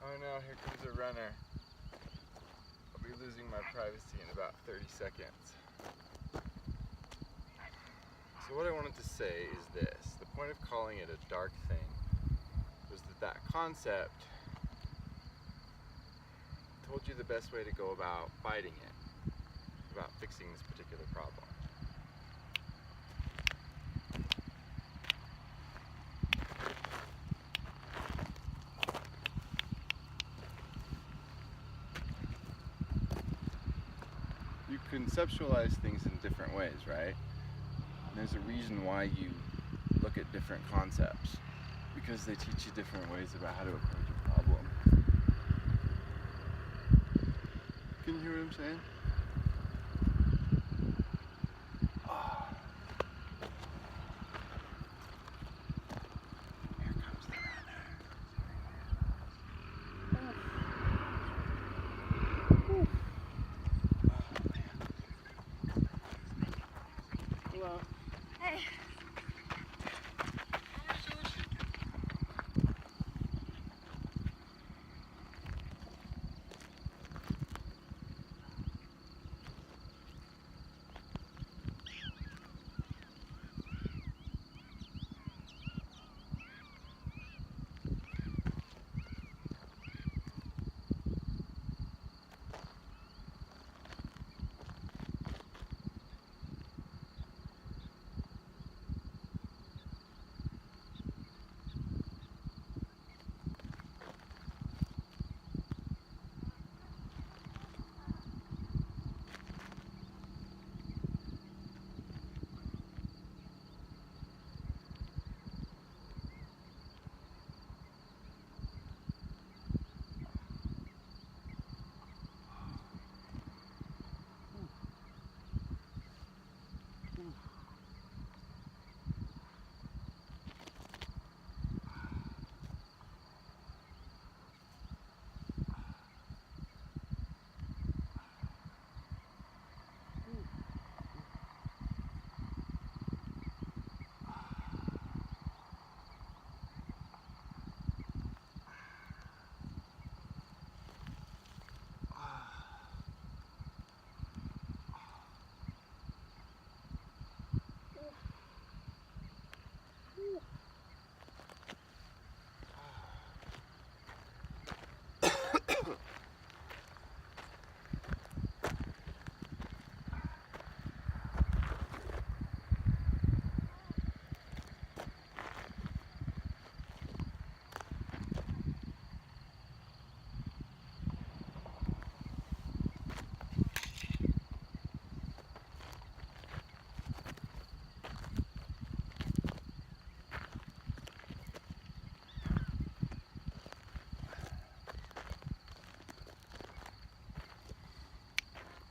Oh no, here comes a runner. I'll be losing my privacy in about 30 seconds. So what I wanted to say is this. The point of calling it a dark thing was that concept told you the best way to go about fighting it, about fixing this particular problem. You conceptualize things in different ways, right? And there's a reason why you look at different concepts, because they teach you different ways about how to approach a problem. Can you hear what I'm saying? Here comes the runner. Hello. Hey.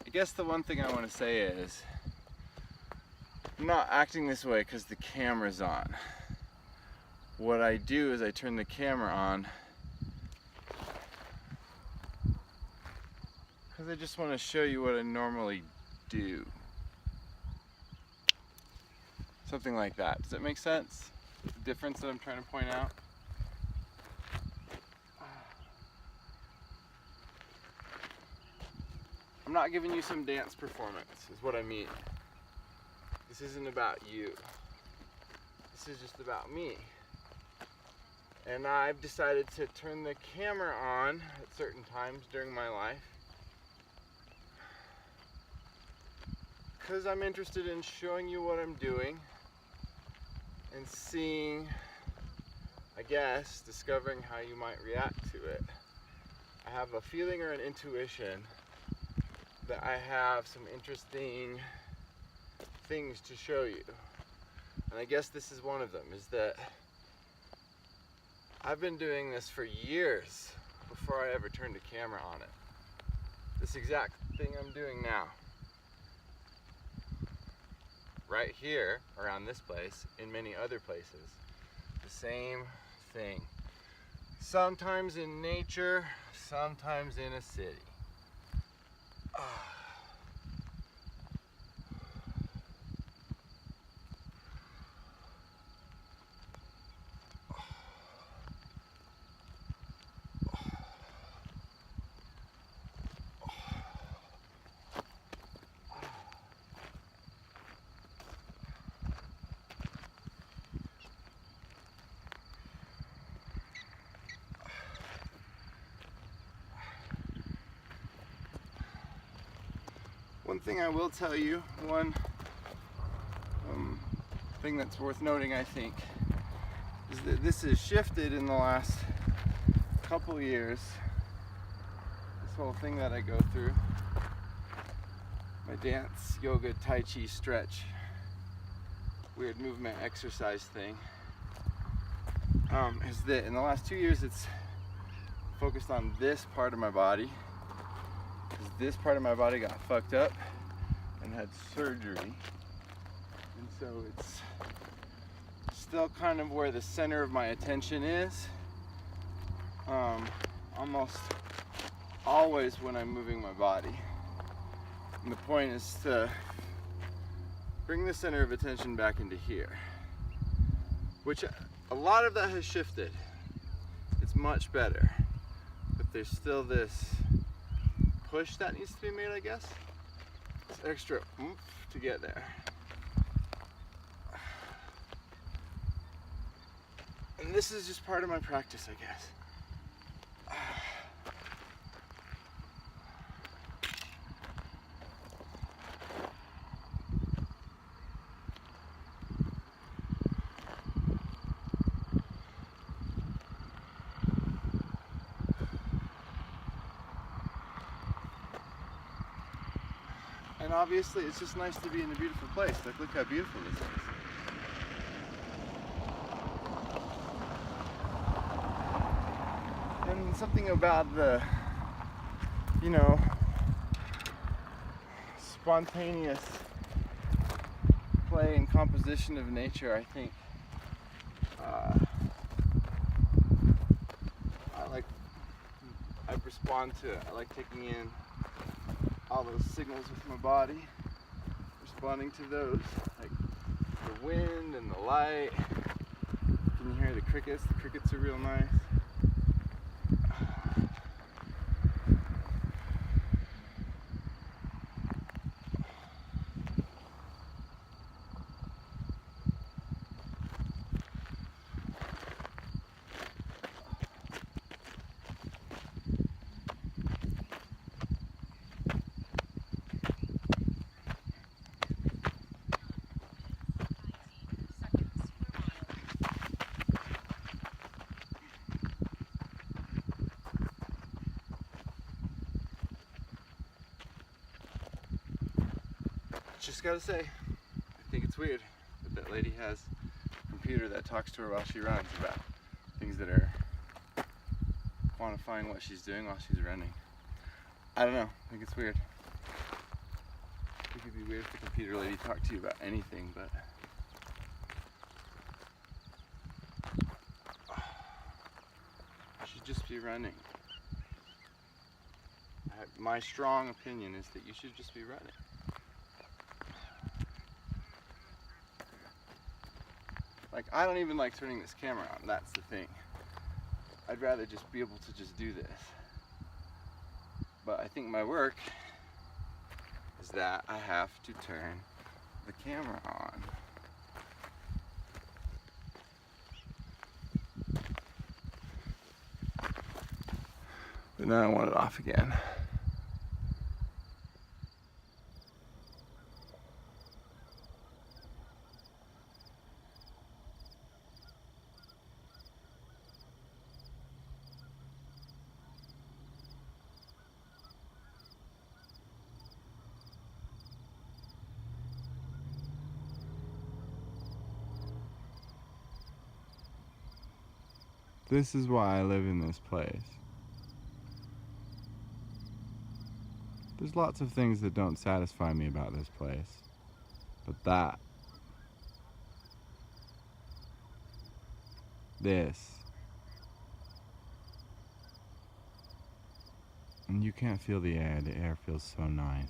I guess the one thing I want to say is, I'm not acting this way because the camera's on. What I do is I turn the camera on because I just want to show you what I normally do. Something like that. Does that make sense? The difference that I'm trying to point out? I'm not giving you some dance performance, is what I mean. This isn't about you. This is just about me. And I've decided to turn the camera on at certain times during my life because I'm interested in showing you what I'm doing and seeing, I guess, discovering how you might react to it. I have a feeling or an intuition that I have some interesting things to show you. And I guess this is one of them, is that I've been doing this for years before I ever turned a camera on it. This exact thing I'm doing now. Right here, around this place, in many other places. The same thing. Sometimes in nature, sometimes in a city. One thing I will tell you, one thing that's worth noting, I think, is that this has shifted in the last couple years. This whole thing that I go through, my dance, yoga, tai chi, stretch, weird movement exercise thing, is that in the last 2 years it's focused on this part of my body, because this part of my body got fucked up and had surgery, and so it's still kind of where the center of my attention is, almost always when I'm moving my body. And the point is to bring the center of attention back into here, which a lot of that has shifted. It's much better, but there's still this push that needs to be made, I guess. This extra oomph to get there. And this is just part of my practice, I guess. And obviously it's just nice to be in a beautiful place. Like, look how beautiful this is. And something about the, you know, spontaneous play and composition of nature, I think I respond to it. I like taking in all those signals with my body, responding to those, like the wind and the light. Can you hear the crickets? The crickets are real nice. Just gotta say, I think it's weird that that lady has a computer that talks to her while she runs about things that are quantifying what she's doing while she's running. I don't know, I think it's weird. It could be weird if the computer lady talked to you about anything, but you should just be running. My strong opinion is that you should just be running. Like, I don't even like turning this camera on, that's the thing. I'd rather just be able to just do this. But I think my work is that I have to turn the camera on. But now I want it off again. This is why I live in this place. There's lots of things that don't satisfy me about this place, but this, and you can't feel the air feels so nice.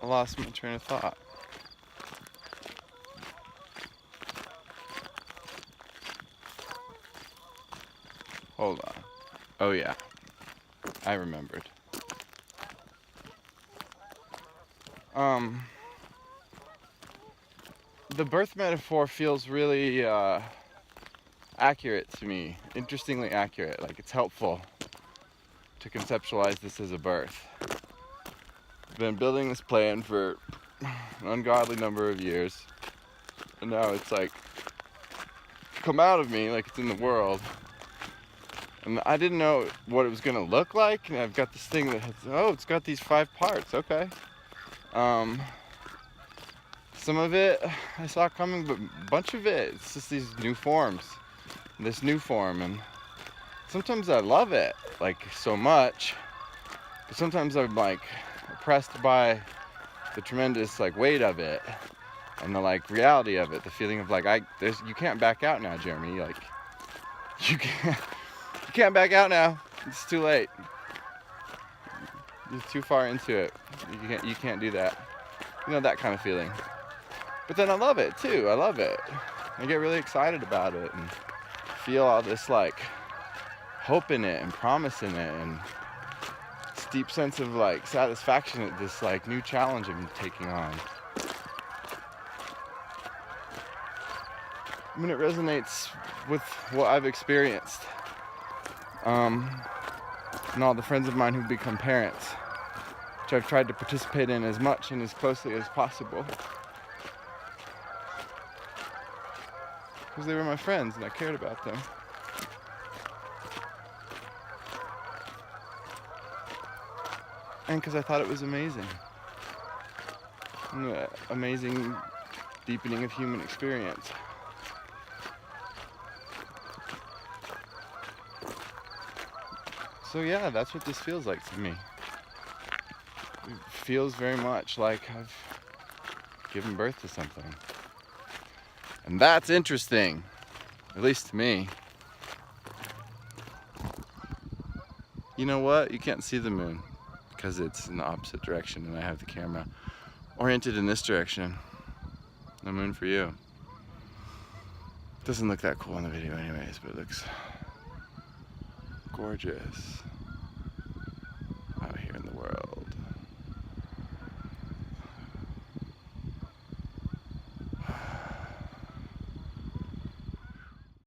I lost my train of thought. Hold on. Oh yeah, I remembered. the birth metaphor feels really accurate to me, interestingly accurate. Like, it's helpful to conceptualize this as a birth. I've been building this plan for an ungodly number of years, and now it's like come out of me, like it's in the world. And I didn't know what it was gonna look like, and I've got this thing that has, it's got these 5 parts, okay. Some of it I saw coming, but a bunch of it, it's just these new forms, this new form, and sometimes I love it, like, so much, but sometimes I'm, like, oppressed by the tremendous, like, weight of it, and the, like, reality of it, the feeling of, like, you can't back out now, Jeremy, like, you can't back out now, it's too late, you're too far into it, you can't do that, you know, that kind of feeling. But then I love it too, I love it, I get really excited about it, and feel all this, like, hope in it, and promise in it, and this deep sense of, like, satisfaction at this, like, new challenge I'm taking on. I mean, it resonates with what I've experienced, and all the friends of mine who've become parents, which I've tried to participate in as much and as closely as possible, because they were my friends and I cared about them. And because I thought it was amazing. An amazing deepening of human experience. So yeah, that's what this feels like to me. It feels very much like I've given birth to something. And that's interesting, at least to me. You know what? You can't see the moon because it's in the opposite direction and I have the camera oriented in this direction. No moon for you. Doesn't look that cool in the video anyways, but it looks gorgeous out here in the world.